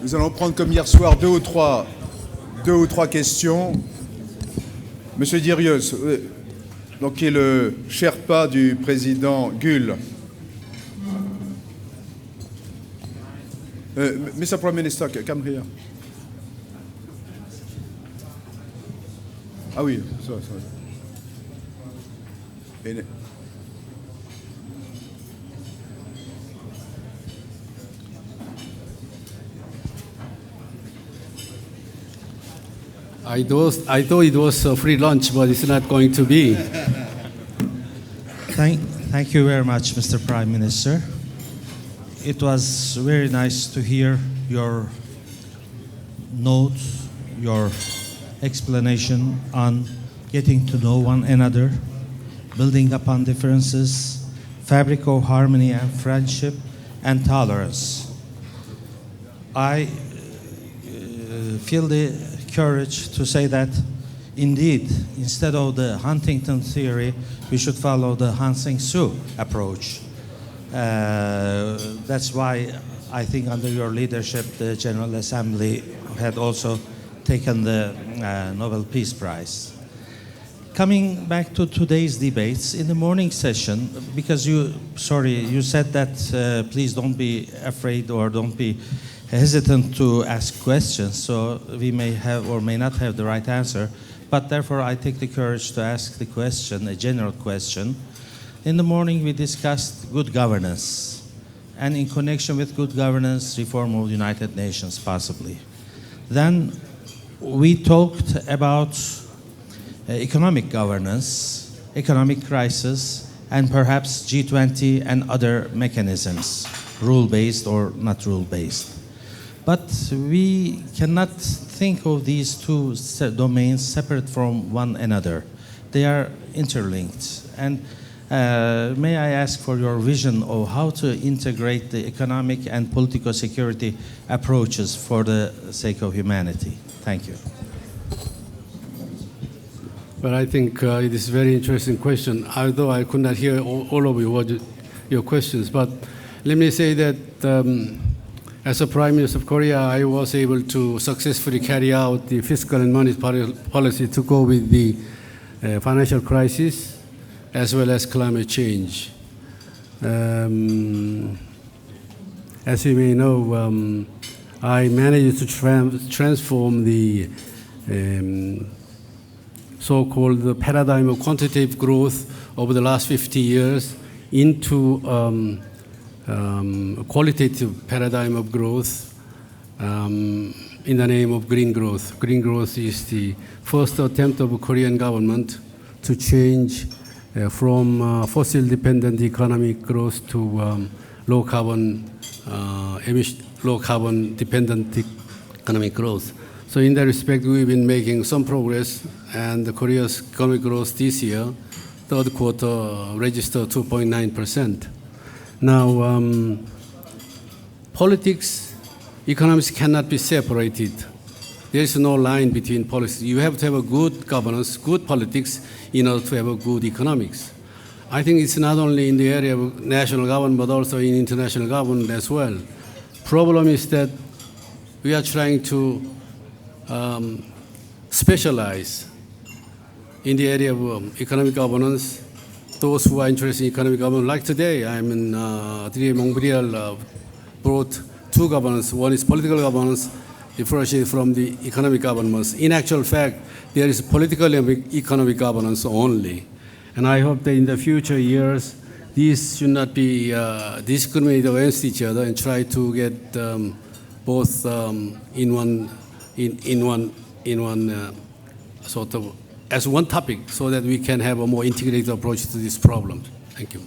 Nous allons prendre comme hier soir deux ou trois questions. Monsieur Dirius, donc qui est le Sherpa du président Gül. Mr. Prime Minister, come here. Ah oui, ça. I thought it was a free lunch, but it's not going to be. Thank you very much, Mr. Prime Minister. It was very nice to hear your notes, your explanation on getting to know one another, building upon differences, fabric of harmony and friendship, and tolerance. I feel the courage to say that, indeed, instead of the Huntington theory, we should follow the Han Seng-soo approach. That's why I think under your leadership, the General Assembly had also taken the Nobel Peace Prize. Coming back to today's debates, in the morning session, because you said that please don't be afraid or don't be hesitant to ask questions, so we may have or may not have the right answer, but therefore I take the courage to ask the question, a general question. In the morning we discussed good governance, and in connection with good governance, reform of the United Nations possibly. Then we talked about economic governance, economic crisis, and perhaps G20 and other mechanisms, rule-based or not rule-based. But we cannot think of these two domains separate from one another. They are interlinked. And may I ask for your vision of how to integrate the economic and political security approaches for the sake of humanity? Thank you. Well, I think it is a very interesting question, although I could not hear all of your questions. But let me say that as a Prime Minister of Korea, I was able to successfully carry out the fiscal and monetary policy to go with the financial crisis as well as climate change. As you may know, I managed to transform the so-called paradigm of quantitative growth over the last 50 years into qualitative paradigm of growth in the name of green growth. Green growth is the first attempt of the Korean government to change from fossil-dependent economic growth to low carbon dependent economic growth. So in that respect, we've been making some progress, and Korea's economic growth this year, third quarter, registered 2.9%. Now, politics, economics cannot be separated. There is no line between policies. You have to have a good governance, good politics, in order to have a good economics. I think it's not only in the area of national government, but also in international government as well. Problem is that we are trying to specialize in the area of economic governance. Those who are interested in economic governance, like today, I'm in Montreal, brought two governance. One is political governance, differentiated from the economic governance. In actual fact, there is political and economic governance only. And I hope that in the future years, these should not be discriminated against each other, and try to get both in one sort of as one topic, so that we can have a more integrated approach to this problem. Thank you.